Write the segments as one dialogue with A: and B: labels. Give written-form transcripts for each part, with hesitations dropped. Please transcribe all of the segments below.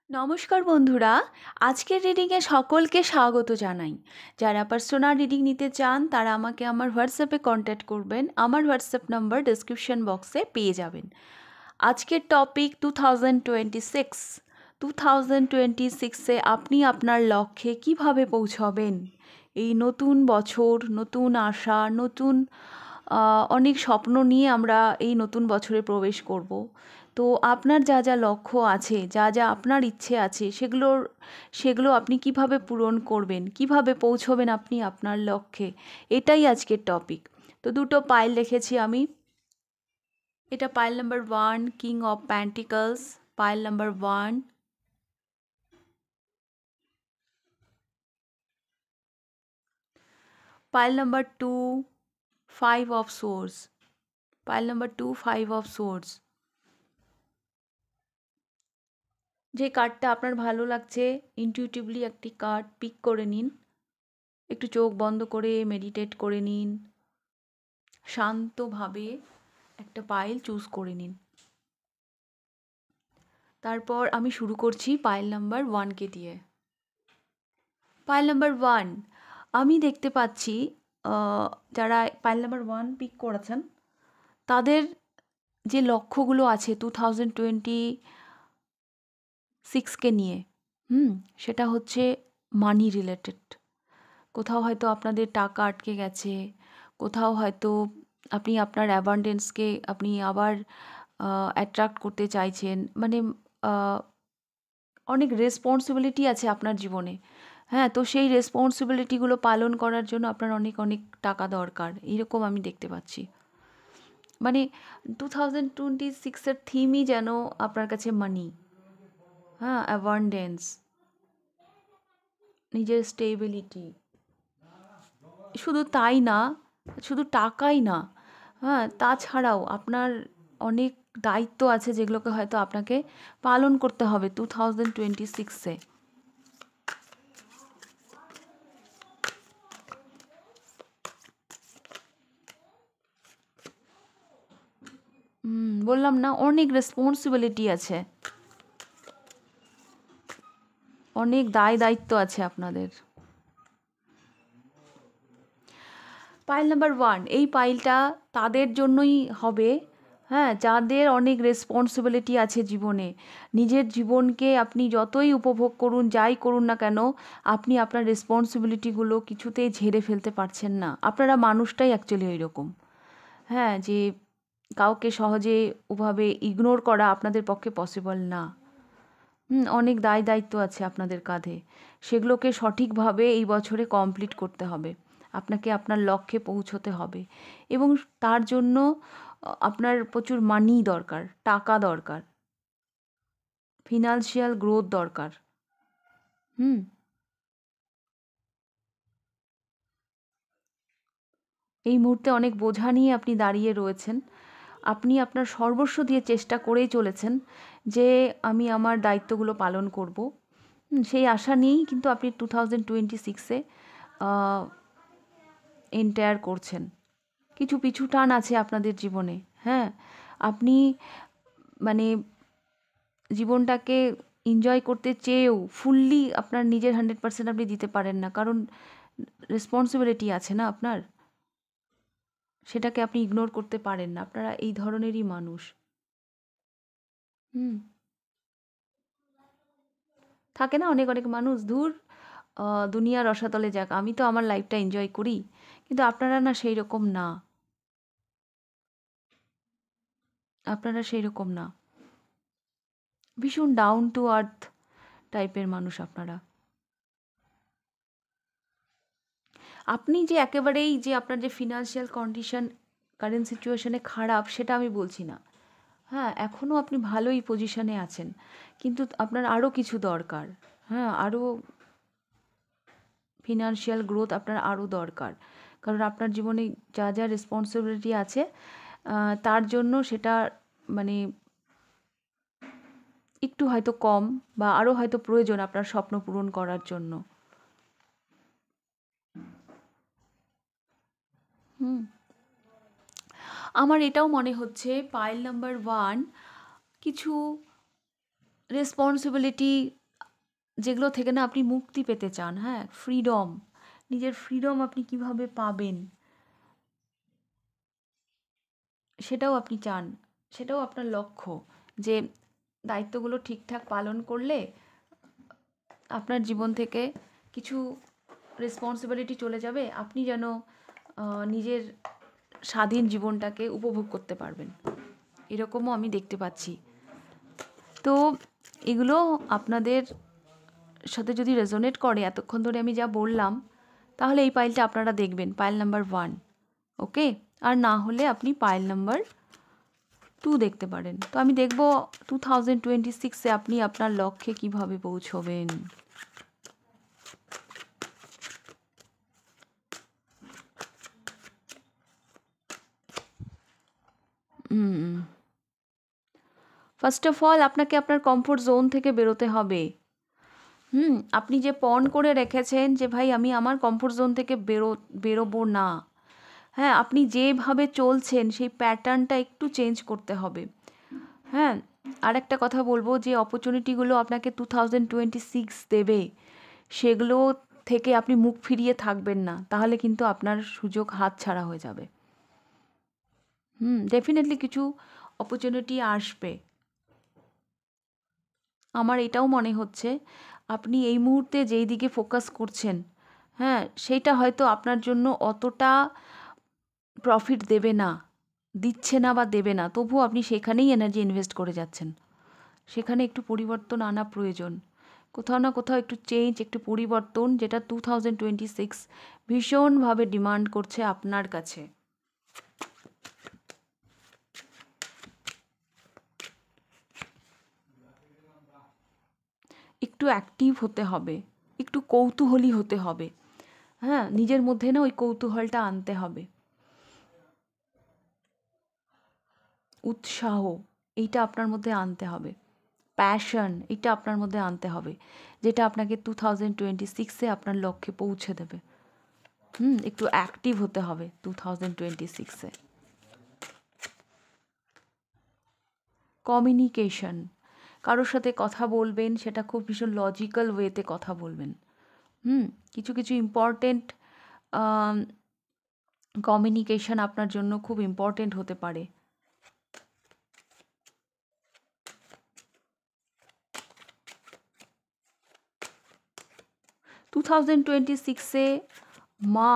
A: নমস্কার বন্ধুরা, আজকের রিডিংয়ে সকলকে স্বাগত জানাই। যারা পার্সোনাল রিডিং নিতে চান তারা আমাকে আমার হোয়াটসঅ্যাপে কন্ট্যাক্ট করবেন। আমার হোয়াটসঅ্যাপ নাম্বার ডেসক্রিপশন বক্সে পেয়ে যাবেন। আজকের টপিক 2026। 2026-এ আপনি আপনার লক্ষ্যে কিভাবে পৌঁছবেন। এই নতুন বছর, নতুন আশা, নতুন অনেক স্বপ্ন নিয়ে আমরা এই নতুন বছরে প্রবেশ করব। তো আপনার যা যা লক্ষ্য আছে, যা যা আপনার ইচ্ছে আছে, সেগুলো আপনি কিভাবে পূরণ করবেন, কিভাবে পৌঁছবেন আপনি আপনার লক্ষ্যে, এটাই আজকের টপিক। তো দুটো পাইল রেখেছি আমি। এটা pile number 1, king of pentacles, pile number 1। Pile number 2, 5 of swords, pile number 2, 5 of swords. যে কার্ডটা আপনার ভালো লাগছে, ইনটিউটিভলি একটি কার্ড পিক করে নিন। একটু চোখ বন্ধ করে মেডিটেট করে নিন, শান্তভাবে একটা পাইল চুজ করে নিন। তারপর আমি শুরু করছি পাইল নাম্বার 1কে দিয়ে। পাইল নাম্বার 1, আমি দেখতে পাচ্ছি যারা পাইল নাম্বার 1 পিক করেছেন তাদের যে লক্ষ্যগুলো আছে 2026কে নিয়ে, সেটা হচ্ছে মানি রিলেটেড। কোথাও হয়তো আপনাদের টাকা আটকে গেছে, কোথাও হয়তো আপনি আপনার অ্যাবান্ডেন্সকে আপনি আবার অ্যাট্রাক্ট করতে চাইছেন। মানে অনেক রেসপন্সিবিলিটি আছে আপনার জীবনে। হ্যাঁ, তো সেই রেসপন্সিবিলিটিগুলো পালন করার জন্য আপনার অনেক অনেক টাকা দরকার, এইরকম আমি দেখতে পাচ্ছি। মানে 2026-এর থিমই যেন আপনার কাছে মানি, হ্যাঁ, অ্যাবান্ডেন্স, নিজের স্টেবিলিটি। শুধু তাই না, শুধু টাকাই না, হ্যাঁ, তাছাড়াও আপনার অনেক দায়িত্ব আছে যেগুলোকে হয়তো আপনাকে পালন করতে হবে 2026-এ। বললাম না, অনেক রেসপন্সিবিলিটি আছে, অনেক দায়িত্ব আছে আপনাদের। পাইল নাম্বার 1, এই পাইলটা তাদের জন্যই হবে, হ্যাঁ, যাদের অনেক রেসপন্সিবিলিটি আছে জীবনে। নিজের জীবনকে আপনি যতই উপভোগ করুন, যাই করুন না কেন, আপনি আপনার রেসপন্সিবিলিটিগুলো কিছুতেই ঝেড়ে ফেলতে পারছেন না। আপনারা মানুষটাই অ্যাকচুয়ালি ওই রকম, হ্যাঁ, যে কাউকে সহজে ওভাবে ইগনোর করা আপনাদের পক্ষে পসিবল না। অনেক দায়িত্ব আছে আপনাদের কাঁধে, সেগুলোকে সঠিকভাবে এই বছরে কমপ্লিট করতে হবে। আপনাকে আপনার লক্ষ্যে পৌঁছতে হবে এবং তার জন্য আপনার প্রচুর মানি দরকার, টাকা দরকার, ফিনান্সিয়াল গ্রোথ দরকার। হুম এই মুহূর্তে অনেক বোঝা নিয়ে আপনি দাঁড়িয়ে রয়েছেন। আপনি আপনার সর্বস্ব দিয়ে চেষ্টা করেই চলেছেন যে আমি আমার দায়িত্বগুলো পালন করব। সেই আশা নিয়েই কিন্তু আপনি 2026-এ এন্টায়ার করছেন। কিছু পিছু টান আছে আপনাদের জীবনে, হ্যাঁ, আপনি মানে জীবনটাকে এনজয় করতে চেয়েও ফুললি আপনার নিজের 100% আপনি দিতে পারেন না, কারণ রেসপন্সিবিলিটি আছে না আপনার, সেটাকে আপনি ইগনোর করতে পারেন না। আপনারা এই ধরনেরই মানুষ। হুম থাকে না অনেক অনেক মানুষ, ধুর দুনিয়ার রসাতলে যাক, আমি তো আমার লাইফটা এনজয় করি। কিন্তু আপনারা না সেই রকম না, আপনারা সেই রকম না, ভীষণ ডাউন টু আর্থ টাইপের মানুষ আপনারা। আপনি যে একেবারেই যে আপনার যে ফিনান্সিয়াল কন্ডিশন কারেন্ট সিচুয়েশনে খারাপ, সেটা আমি বলছি না। হ্যাঁ, এখনও আপনি ভালোই পজিশনে আছেন, কিন্তু আপনার আরও কিছু দরকার। হ্যাঁ, আরও ফিনান্সিয়াল গ্রোথ আপনার আরও দরকার, কারণ আপনার জীবনে যা যা রেসপন্সিবিলিটি আছে তার জন্য সেটা মানে একটু হয়তো কম, বা আরও হয়তো প্রয়োজন আপনার স্বপ্ন পূরণ করার জন্য। হুম আমার এটাও মনে হচ্ছে পাইল নাম্বার 1 কিছু রেসপন্সিবিলিটি যেগুলো থেকে না আপনি মুক্তি পেতে চান, হ্যাঁ, ফ্রিডম, নিজের ফ্রিডম আপনি কিভাবে পাবেন সেটাও আপনি চান, সেটাও আপনার লক্ষ্য, যে দায়িত্বগুলো ঠিকঠাক পালন করলে আপনার জীবন থেকে কিছু রেসপন্সিবিলিটি চলে যাবে, আপনি যেন নিজের স্বাধীন জীবনটাকে উপভোগ করতে পারবেন, এরকমও আমি দেখতে পাচ্ছি। তো এগুলো আপনাদের সাথে যদি রেজোনেট করে এতক্ষণ ধরে আমি যা বললাম, তাহলে এই পাইলটা আপনারা দেখবেন, পাইল নাম্বার 1, ওকে? আর না হলে আপনি পাইল নাম্বার 2 দেখতে পারেন। তো আমি দেখব 2026-এ আপনি আপনার লক্ষ্যে কিভাবে পৌঁছবেন। ফার্স্ট অফ অল আপনাকে আপনার কমফোর্ট জোন থেকে বেরোতে হবে। আপনি যে পণ করে রেখেছেন যে ভাই আমি আমার কমফোর্ট জোন থেকে বেরোবো না, হ্যাঁ, আপনি যেভাবে চলছেন সেই প্যাটার্নটা একটু চেঞ্জ করতে হবে। হ্যাঁ, আর একটা কথা বলবো, যে অপরচুনিটিগুলো আপনাকে 2026 দেবে সেগুলো থেকে আপনি মুখ ফিরিয়ে থাকবেন না, তাহলে কিন্তু আপনার সুযোগ হাতছাড়া হয়ে যাবে। ডেফিনেটলি কিছু অপরচুনিটি আসবে। আমার এটাও মনে হচ্ছে আপনি এই মুহূর্তে যেই দিকে ফোকাস করছেন, হ্যাঁ, সেইটা হয়তো আপনার জন্য অতটা প্রফিট দেবে না, দিচ্ছে না বা দেবে না, তবুও আপনি সেখানেই এনার্জি ইনভেস্ট করে যাচ্ছেন। সেখানে একটু পরিবর্তন আনা প্রয়োজন, কোথাও না কোথাও একটু চেঞ্জ, একটু পরিবর্তন, যেটা 2026 ভীষণভাবে ডিমান্ড করছে আপনার কাছে। একটু অ্যাক্টিভ হতে হবে, একটু কৌতূহলী হতে হবে, হ্যাঁ, নিজের মধ্যে না ওই কৌতূহলটা আনতে হবে, উৎসাহ এইটা আপনার মধ্যে আনতে হবে, প্যাশন এইটা আপনার মধ্যে আনতে হবে, যেটা আপনাকে 2026-এ আপনার লক্ষ্যে পৌঁছে দেবে। একটু অ্যাক্টিভ হতে হবে 2026-এ। কমিউনিকেশন, কারোর সাথে কথা বলবেন সেটা খুব ভীষণ লজিক্যাল ওয়েতে কথা বলবেন। কিছু কিছু ইম্পর্টেন্ট কমিউনিকেশন আপনার জন্য খুব ইম্পর্টেন্ট হতে পারে। টু 2026-এ মা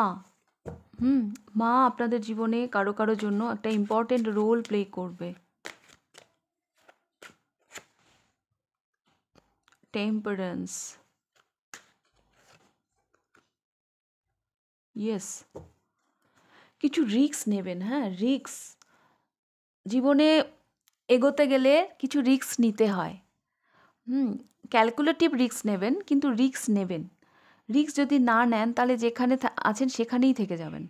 A: মা আপনাদের জীবনে কারো কারো জন্য একটা ইম্পর্টেন্ট রোল প্লে করবে। টেম্পারেন্স, ইয়েস, কিছু রিস্ক নেবেন, হ্যাঁ, রিস্ক, জীবনে এগোতে গেলে কিছু রিস্ক নিতে হয়। ক্যালকুলেটিভ রিস্ক নেবেন, কিন্তু রিস্ক নেবেন। রিস্ক যদি না নেন তাহলে যেখানে আছেন সেখানেই থেকে যাবেন।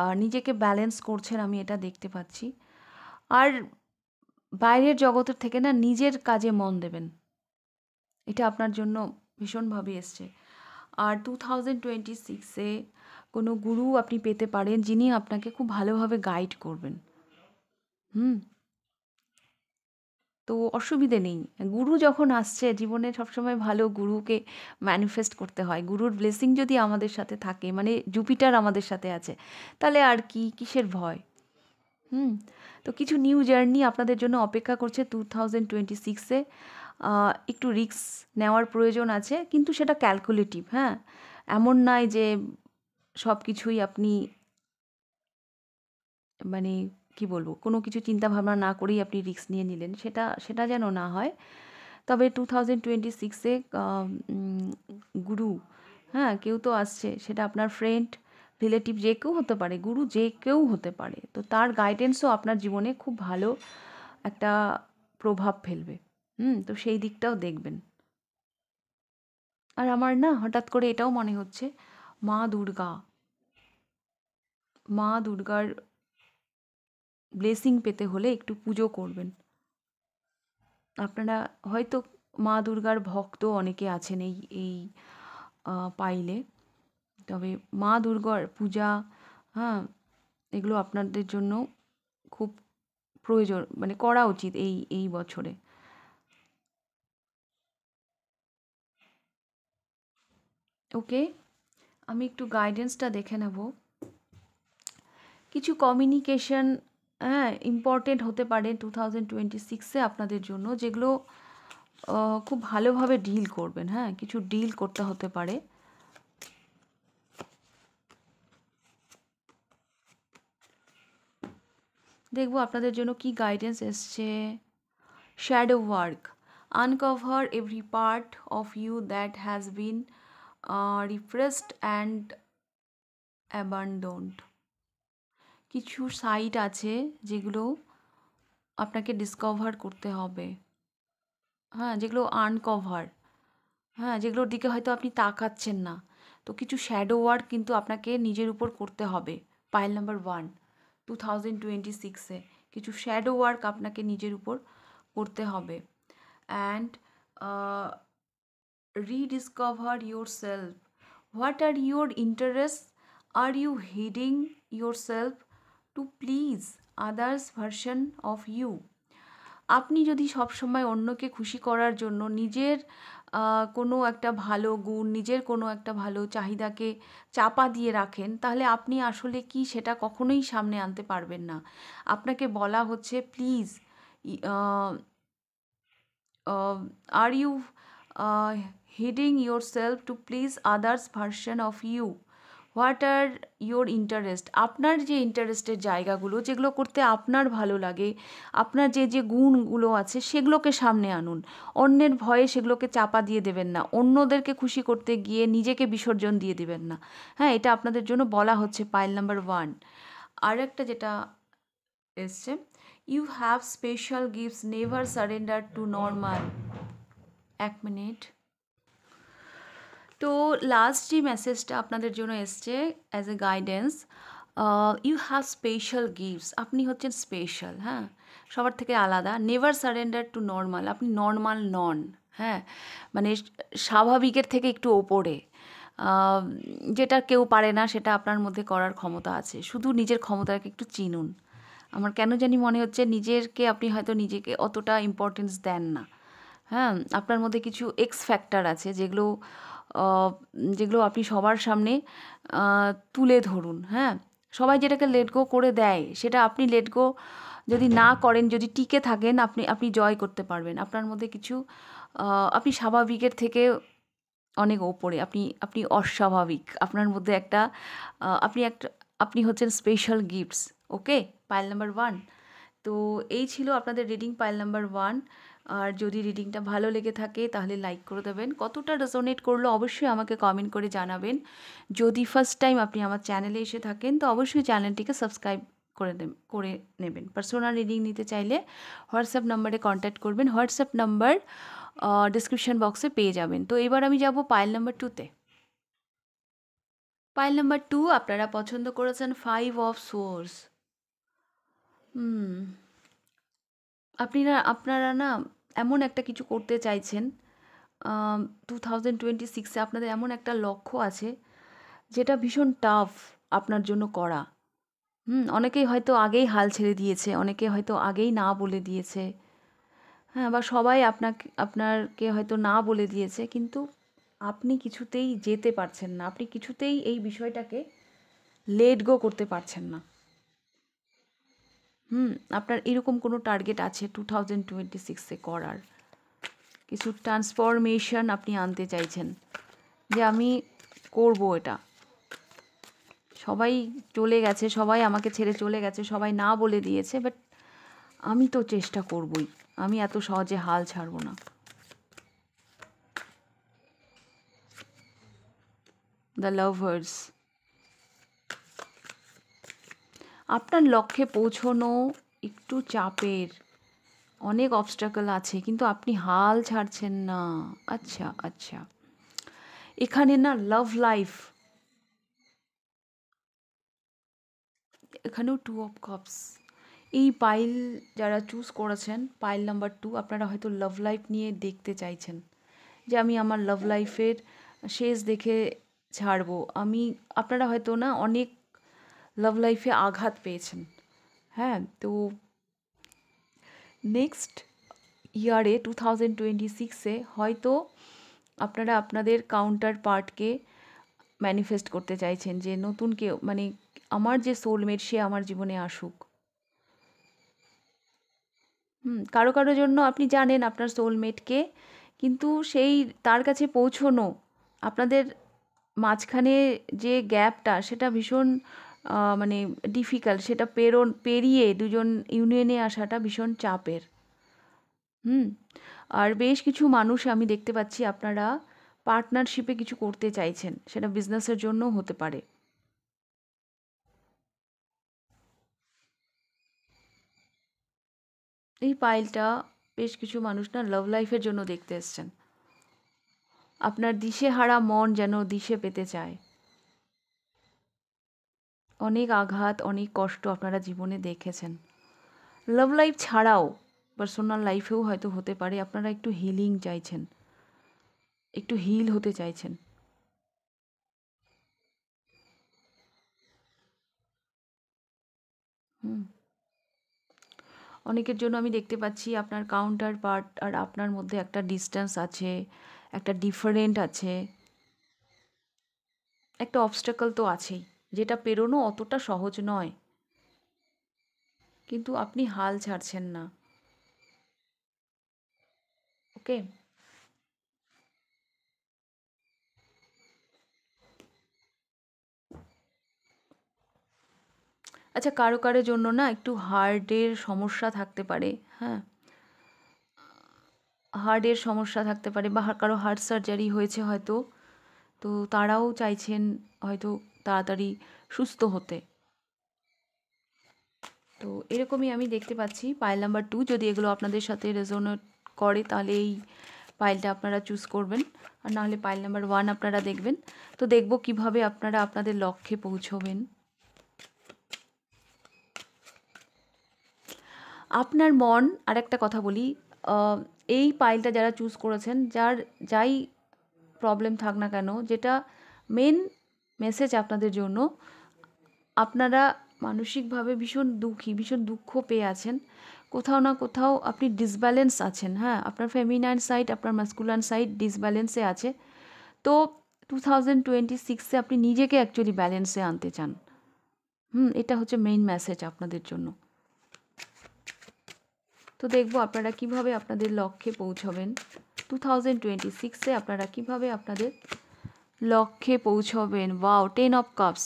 A: আর নিজেকে ব্যালেন্স করছেন আমি এটা দেখতে পাচ্ছি। আর বাইরের জগতের থেকে না নিজের কাজে মন দেবেন, এটা আপনার জন্য ভীষণভাবে এসছে। আর 2026-এ কোনো গুরু আপনি পেতে পারেন যিনি আপনাকে খুব ভালোভাবে গাইড করবেন। তো অসুবিধে নেই, গুরু যখন আসছে জীবনে সবসময় ভালো গুরুকে ম্যানিফেস্ট করতে হয়। গুরুর ব্লেসিং যদি আমাদের সাথে থাকে, মানে জুপিটার আমাদের সাথে আছে, তাহলে আর কি, কিসের ভয়। তো কিছু নিউ জার্নি আপনাদের জন্য অপেক্ষা করছে 2026-এ। একটু রিস্ক নেওয়ার প্রয়োজন আছে, কিন্তু সেটা ক্যালকুলেটিভ, হ্যাঁ, এমন নয় যে সব কিছুই আপনি মানে কি বলবো, কোনো কিছু চিন্তা ভাবনা না করেই আপনি রিস্ক নিয়ে নিলেন, সেটা সেটা যেন না হয়। তবে 2026-এ গুরু, হ্যাঁ, কেউ তো আসছে, সেটা আপনার ফ্রেন্ড, রিলেটিভ, যে কেউ হতে পারে, গুরু যে কেউ হতে পারে, তো তার গাইডেন্সও আপনার জীবনে খুব ভালো একটা প্রভাব ফেলবে। তো সেই দিকটাও দেখবেন। আর আমার না হঠাৎ করে এটাও মনে হচ্ছে, মা দুর্গা, মা দুর্গার ব্লেসিং পেতে হলে একটু পুজো করবেন। আপনারা হয়তো মা দুর্গার ভক্ত অনেকে আছেন এই পাইলে, তবে মা দুর্গার পূজা, হ্যাঁ, এগুলো আপনাদের জন্য খুব প্রয়োজন, মানে করা উচিত এই বছরে। ওকে, আমি একটু গাইডেন্সটা দেখে নেব। কিছু কমিউনিকেশন, হ্যাঁ, ইম্পর্টেন্ট হতে পারে 2026-এ আপনাদের জন্য, যেগুলো খুব ভালোভাবে ডিল করবেন। হ্যাঁ, কিছু ডিল করতে হতে পারে। দেখবো আপনাদের জন্য কি গাইডেন্স এসছে। Shadow work, uncover every part of you that has been repressed and abandoned. কিছু সাইট আছে যেগুলো আপনাকে ডিসকভার করতে হবে। হ্যাঁ, যেগুলো আনকভার, হ্যাঁ, যেগুলোর দিকে হয়তো আপনি তাকাচ্ছেন না। তো কিছু শ্যাডো ওয়ার্ক কিন্তু আপনাকে নিজের উপর করতে হবে। পাইল নাম্বার 1, 2026-এ কিছু শ্যাডো ওয়ার্ক আপনাকে নিজের উপর করতে হবে। And rediscover yourself. What are your interests? Are you hiding yourself to please others version of you? আপনি যদি সবসময় অন্যকে খুশি করার জন্য নিজের কোনো একটা ভালো গুণ, নিজের কোনো একটা ভালো চাহিদাকে চাপা দিয়ে রাখেন, তাহলে আপনি আসলে কি সেটা কখনোই সামনে আনতে পারবেন না। আপনাকে বলা হচ্ছে, please, are you hiding yourself to please others version of you? What are your interest? আপনার যে ইন্টারেস্টের জায়গাগুলো, যেগুলো করতে আপনার ভালো লাগে, আপনার যে যে গুণগুলো আছে, সেগুলোকে সামনে আনুন। অন্যের ভয়ে সেগুলোকে চাপা দিয়ে দেবেন না। অন্যদেরকে খুশি করতে গিয়ে নিজেকে বিসর্জন দিয়ে দিবেন না। হ্যাঁ, এটা আপনাদের জন্য বলা হচ্ছে, পাইল নাম্বার 1। আর একটা যেটা এসছে, you have special gifts, never surrender to normal. 1 minute. তো লাস্ট যে মেসেজটা আপনাদের জন্য এসছে as a guidance, you have special gifts, আপনি হচ্ছেন স্পেশাল, হ্যাঁ, সবার থেকে আলাদা। নেভার সারেন্ডার টু নর্মাল, আপনি নর্মাল নন, হ্যাঁ, মানে স্বাভাবিকের থেকে একটু ওপরে। যেটা কেউ পারে না, সেটা আপনার মধ্যে করার ক্ষমতা আছে। শুধু নিজের ক্ষমতাকে একটু চিনুন। আমার কেন জানি মনে হচ্ছে নিজেকে আপনি হয়তো নিজেকে অতটা ইম্পর্টেন্স দেন না। হ্যাঁ, আপনার মধ্যে কিছু এক্স ফ্যাক্টর আছে, যেগুলো যেগুলো আপনি সবার সামনে তুলে ধরুন। হ্যাঁ, সবাই যেটাকে লেট গো করে দেয়, সেটা আপনি লেট গো যদি না করেন, যদি টিকে থাকেন, আপনি আপনি জয় করতে পারবেন। আপনার মধ্যে কিছু আপনি স্বাভাবিকের থেকে অনেক ওপরে, আপনি আপনি অস্বাভাবিক। আপনার মধ্যে একটা আপনি হচ্ছেন স্পেশাল গিফটস। ওকে, পাইল নাম্বার 1। তো এই ছিল আপনাদের রিডিং, পাইল নাম্বার 1। আর যদি রিডিংটা ভালো লেগে থাকে তাহলে লাইক করে দেবেন। কতটা রেজোনেট করলো অবশ্যই আমাকে কমেন্ট করে জানাবেন। যদি ফার্স্ট টাইম আপনি আমার চ্যানেলে এসে থাকেন, তো অবশ্যই চ্যানেলটিকে সাবস্ক্রাইব করে নেবেন। পার্সোনাল রিডিং নিতে চাইলে হোয়াটসঅ্যাপ নাম্বারে কন্ট্যাক্ট করবেন। হোয়াটসঅ্যাপ নাম্বার ডিসক্রিপশন বক্সে পেয়ে যাবেন। তো এবার আমি যাব পাইল নাম্বার 2-তে। পাইল নাম্বার 2 আপনারা পছন্দ করেছেন 5 অফ সোর্স। আপনারা না এমন একটা কিছু করতে চাইছেন। 2026-এ আপনাদের এমন একটা লক্ষ্য আছে, যেটা ভীষণ টাফ আপনার জন্য করা। অনেকেই হয়তো আগেই হাল ছেড়ে দিয়েছে, অনেকে হয়তো আগেই না বলে দিয়েছে। হ্যাঁ, বা সবাই আপনাকে হয়তো না বলে দিয়েছে, কিন্তু আপনি কিছুতেই যেতে পারছেন না। আপনি কিছুতেই এই বিষয়টাকে লেট গো করতে পারছেন না। আপনার এরকম কোনো টার্গেট আছে 2026-এ করার। কিছু ট্রান্সফরমেশন আপনি আনতে চাইছেন, যে আমি করব এটা। সবাই চলে গেছে, সবাই আমাকে ছেড়ে চলে গেছে, সবাই না বলে দিয়েছে, বাট আমি তো চেষ্টা করবই। আমি এত সহজে হাল ছাড়ব না। দ্য লাভার্স, আপনার লক্ষ্যে পৌঁছানো একটু চাপের, অনেক অবস্ট্রাকল আছে, কিন্তু আপনি হাল ছাড়ছেন না। আচ্ছা আচ্ছা, এখানে না লাভ লাইফ, এখানেও 2 অফ কাপস। এই পাইল যারা চুজ করেছেন, পাইল নাম্বার 2, আপনারা হয়তো লাভ লাইফ নিয়ে দেখতে চাইছেন, যে আমি আমার লাভ লাইফের শেষ দেখে ছাড়বো। আপনারা হয়তো না অনেক লাভ লাইফে আঘাত পেয়েছেন। হ্যাঁ, তো নেক্সট ইয়ারে 2026-এ হয়তো আপনারা আপনাদের কাউন্টার পার্টকে ম্যানিফেস্ট করতে চাইছেন যে নতুন কেউ, মানে আমার যে সোলমেট সে আমার জীবনে আসুক। কারো কারো জন্য আপনি জানেন আপনার সোলমেটকে, কিন্তু সেই তার কাছে পৌঁছনো, আপনাদের মাঝখানে যে গ্যাপটা সেটা ভীষণ মানে ডিফিকাল্ট, সেটা পেরিয়ে দুজন ইউনিয়নে আসাটা ভীষণ চাপের। হুম আর বেশ কিছু মানুষ আমি দেখতে পাচ্ছি আপনারা পার্টনারশিপে কিছু করতে চাইছেন, সেটা বিজনেসের জন্যও হতে পারে। এই পাইলটা বেশ কিছু মানুষ না লাভ লাইফের জন্য দেখতে এসছেন। আপনার দিশেহারা মন যেন দিশে পেতে চায়। অনেক আঘাত, অনেক কষ্ট আপনারা জীবনে দেখেছেন। লাভ লাইফ ছাড়াও পার্সোনাল লাইফেও হয়তো হতে পারে আপনারা একটু হিলিং চাইছেন, একটু হিল হতে চাইছেন। হুম অনেকের জন্য আমি দেখতে পাচ্ছি আপনার কাউন্টার পার্ট আর আপনার মধ্যে একটা ডিস্টেন্স আছে, একটা ডিফারেন্ট আছে, একটা অবস্টাকল তো আছেই, যেটা পেরোনো অতটা সহজ নয়, কিন্তু আপনি হাল ছাড়ছেন না। ওকে। আচ্ছা, কারো কারো জন্য না একটু হার্টের সমস্যা থাকতে পারে। হ্যাঁ, হার্টের সমস্যা থাকতে পারে, বা কারো হার্ট সার্জারি হয়েছে হয়তো, তো তারাও চাইছেন হয়তো তাড়াতাড়ি সুস্থ হতে। তো এরকমই আমি দেখতে পাচ্ছি। পাইল নাম্বার 2, যদি এগুলো আপনাদের সাথে রেজোনেট করে তাহলে এই পাইলটা আপনারা চুজ করবেন, আর নাহলে পাইল নাম্বার 1 আপনারা দেখবেন। তো দেখব কিভাবে আপনারা আপনাদের লক্ষ্যে পৌঁছবেন। আপনার মন, আর একটা কথা বলি, আহ, এই পাইলটা যারা চুজ করেছেন, যাই প্রবলেম থাক না কেন, যেটা মেন মেসেজ আপনাদের জন্য, আপনারা মানসিকভাবে ভীষণ দুঃখী, ভীষণ দুঃখ পেয়ে আছেন। কোথাও না কোথাও আপনি ডিসব্যালেন্স আছেন। হ্যাঁ, আপনার ফেমিনাইন সাইড, আপনার মাস্কুলান সাইড ডিসব্যালেন্সে আছে। তো 2026-এ আপনি নিজেকে অ্যাকচুয়ালি ব্যালেন্সে আনতে চান। এটা হচ্ছে মেইন মেসেজ আপনাদের জন্য। তো দেখব আপনারা কিভাবে আপনাদের লক্ষ্যে পৌঁছবেন। 2026-এ আপনারা কিভাবে আপনাদের লক্ষ্যে পৌঁছবেন। Wow, 10 of cups.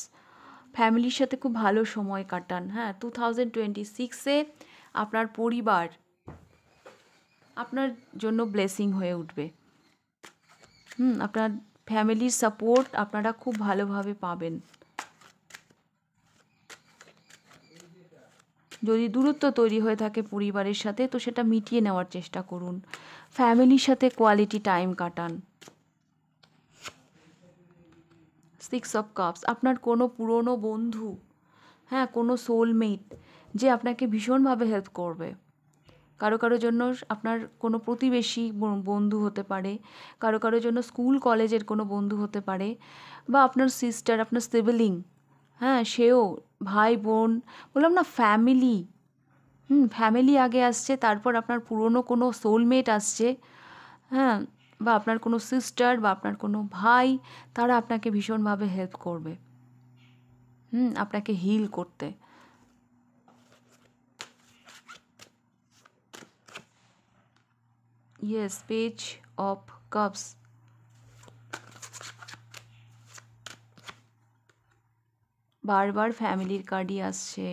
A: ফ্যামিলির সাথে খুব ভালো সময় কাটান। হ্যাঁ, 2026-এ আপনার পরিবার আপনার জন্য ব্লেসিং হয়ে উঠবে। আপনার ফ্যামিলির সাপোর্ট আপনারা খুব ভালোভাবে পাবেন। যদি দূরত্ব তৈরি হয়ে থাকে পরিবারের সাথে, তো সেটা মিটিয়ে নেওয়ার চেষ্টা করুন। ফ্যামিলির সাথে কোয়ালিটি টাইম কাটান। 6 অফ কাপস, আপনার কোনো পুরনো বন্ধু, হ্যাঁ, কোনো সোলমেট যে আপনাকে ভীষণভাবে হেল্প করবে। কারো কারো জন্য আপনার কোনো প্রতিবেশী বন্ধু হতে পারে, কারো কারো জন্য স্কুল কলেজের কোনো বন্ধু হতে পারে, বা আপনার সিস্টার, আপনার সিবলিং, হ্যাঁ সেও, ভাই বোন, বললাম না ফ্যামিলি। ফ্যামিলি আগে আসছে, তারপর আপনার পুরনো কোনো সোলমেট আসছে। হ্যাঁ, বা আপনার কোনো সিস্টার বা আপনার কোনো ভাই, তারা আপনাকে ভীষণভাবে হেল্প করবে আপনাকে হিল করতে। Yes, page of cups. বারবার ফ্যামিলির কার্ডই আসছে।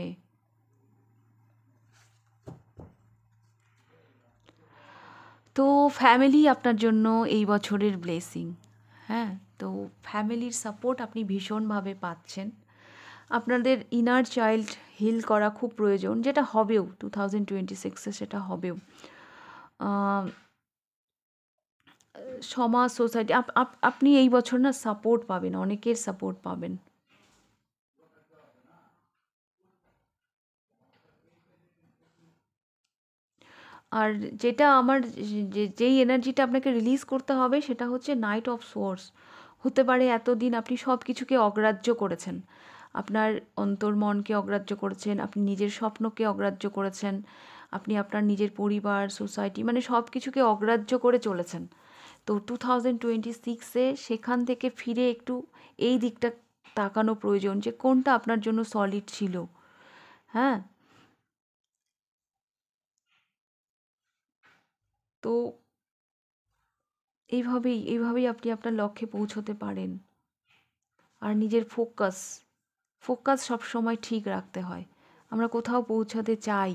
A: তো ফ্যামিলি আপনার জন্য এই বছরের ব্লেসিং। হ্যাঁ, তো ফ্যামিলির সাপোর্ট আপনি ভীষণভাবে পাচ্ছেন। আপনাদের ইনার চাইল্ড হিল করা খুব প্রয়োজন, যেটা হবেও 2026-এ, সেটা হবেও। সমাজ, সোসাইটি, আপনি এই বছর না সাপোর্ট পাবেন, অনেকের সাপোর্ট পাবেন। আর যেটা আমার, যেই এনার্জিটা আপনাকে রিলিজ করতে হবে, সেটা হচ্ছে নাইট অফ সোর্স। হতে পারে এতদিন আপনি সব কিছুকে অগ্রাহ্য করেছেন, আপনার অন্তর্মনকে অগ্রাহ্য করেছেন, আপনি নিজের স্বপ্নকে অগ্রাহ্য করেছেন, আপনি আপনার নিজের পরিবার, সোসাইটি, মানে সব কিছুকে অগ্রাহ্য করে চলেছেন। তো 2026-এ সেখান থেকে ফিরে একটু এই দিকটা তাকানো প্রয়োজন যে কোনটা আপনার জন্য সলিড ছিল। হ্যাঁ, তো এইভাবেই আপনি আপনার লক্ষ্যে পৌঁছতে পারেন। আর নিজের ফোকাস সবসময় ঠিক রাখতে হয়। আমরা কোথাও পৌঁছাতে চাই,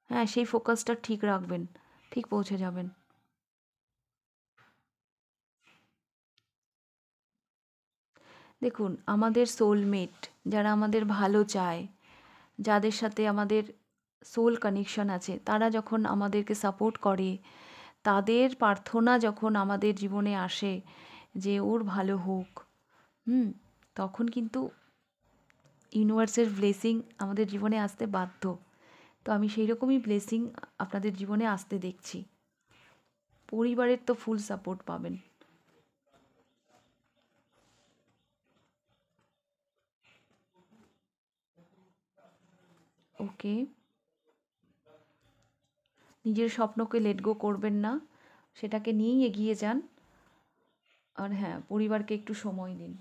A: হ্যাঁ, সেই ফোকাসটা ঠিক রাখবেন, ঠিক পৌঁছে যাবেন। দেখুন, আমাদের সোলমেট, যারা আমাদের ভালো চায়, যাদের সাথে আমাদের সোল কানেকশন আছে, তারা যখন আমাদেরকে সাপোর্ট করে, তাদের প্রার্থনা যখন আমাদের জীবনে আসে যে ওর ভালো হোক, তখন কিন্তু ইউনিভার্সের ব্লেসিং আমাদের জীবনে আসতে বাধ্য। তো আমি সেই রকমই ব্লেসিং আপনাদের জীবনে আসতে দেখছি। পরিবারের তো ফুল সাপোর্ট পাবেন। ওকে, নিজের স্বপ্নকে লেট গো করবেন না, সেটাকে নিয়েই এগিয়ে যান। আর হ্যাঁ, পরিবারকে একটু সময় দিন।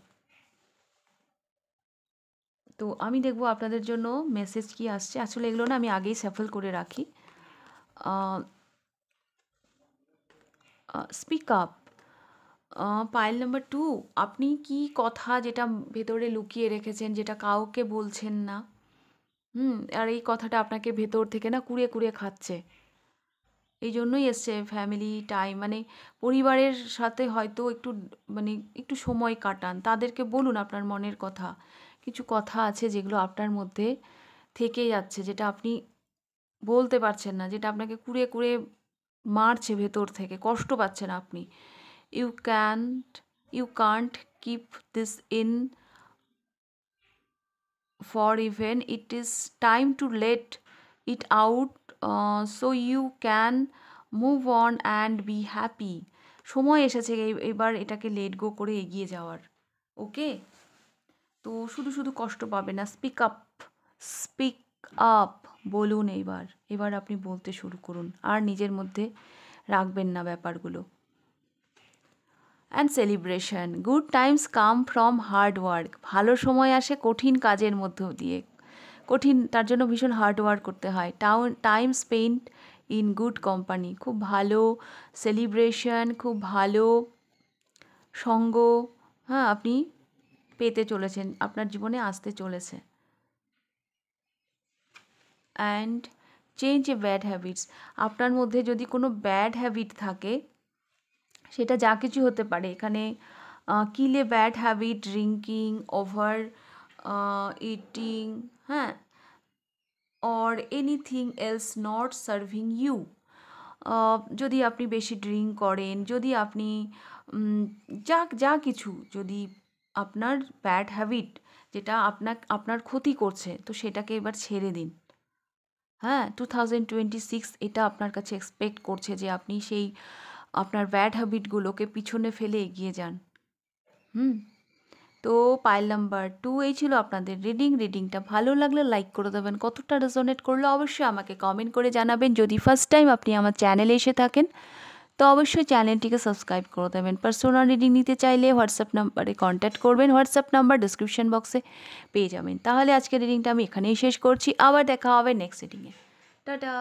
A: তো আমি দেখবো আপনাদের জন্য মেসেজ কি আসছে। আসলে এগুলো না আমি আগেই স্যাফল করে রাখি। Speak up. পাইল নাম্বার 2, আপনি কি কথা যেটা ভেতরে লুকিয়ে রেখেছেন, যেটা কাউকে বলছেন না, আর এই কথাটা আপনাকে ভেতর থেকে না কুড়িয়ে কুড়িয়ে খাচ্ছে। এই জন্যই এসছে ফ্যামিলি টাইম, মানে পরিবারের সাথে হয়তো একটু, মানে একটু সময় কাটান, তাদেরকে বলুন আপনার মনের কথা। কিছু কথা আছে যেগুলো আপনার মধ্যে থেকে যাচ্ছে, যেটা আপনি বলতে পারছেন না, যেটা আপনাকে কুড়িয়ে কুড়িয়ে মারছে ভেতর থেকে, কষ্ট পাচ্ছেন আপনি। You can't you can't keep this in for even. It is time to let it out, so you can move on and be happy. সময় এসেছে এবার এটাকে লেট গো করে এগিয়ে যাওয়ার। ওকে, তো শুধু শুধু কষ্ট পাবে না। স্পিক আপ বলুন। এবার আপনি বলতে শুরু করুন, আর নিজের মধ্যে রাখবেন না ব্যাপারগুলো। And celebration, good times come from hard work. ভালো সময় আসে কঠিন কাজের মধ্য দিয়ে। তার জন্য ভীষণ হার্ড ওয়ার্ক করতে হয়। Time spent in good company, খুব ভালো সেলিব্রেশন, খুব ভালো সঙ্গ, হ্যাঁ, আপনি পেতে চলেছেন, আপনার জীবনে আসতে চলেছে। And change a bad habits, আপনার মধ্যে যদি কোনো ব্যাড হ্যাবিট থাকে, সেটা যা কিছু হতে পারে এখানে, kill a bad habit, drinking, over eating, হ্যাঁ, or anything else not serving you. যদি আপনি বেশি ড্রিঙ্ক করেন, যদি আপনি যা কিছু, যদি আপনার ব্যাড হ্যাবিট যেটা আপনার ক্ষতি করছে, তো সেটাকে এবার ছেড়ে দিন। হ্যাঁ, 2026 এটা আপনার কাছে এক্সপেক্ট করছে যে আপনি সেই আপনার ব্যাড হ্যাবিটগুলোকে পিছনে ফেলে এগিয়ে যান। তো পাইল নাম্বার 2 এই ছিল আপনাদের রিডিংটা ভালো লাগলে লাইক করে দেবেন। কতটা রেজোনেট করলো অবশ্যই আমাকে কমেন্ট করে জানাবেন। যদি ফার্স্ট টাইম আপনি আমার চ্যানেলে এসে থাকেন, তো অবশ্যই চ্যানেলটিকে সাবস্ক্রাইব করে দেবেন। পার্সোনাল রিডিং নিতে চাইলে হোয়াটসঅ্যাপ নাম্বারে কন্ট্যাক্ট করবেন, হোয়াটসঅ্যাপ নাম্বার ডিসক্রিপশন বক্সে পেয়ে যাবেন। তাহলে আজকের রিডিংটা আমি এখানেই শেষ করছি, আবার দেখা হবে নেক্সট রিডিংয়ে। টাটা।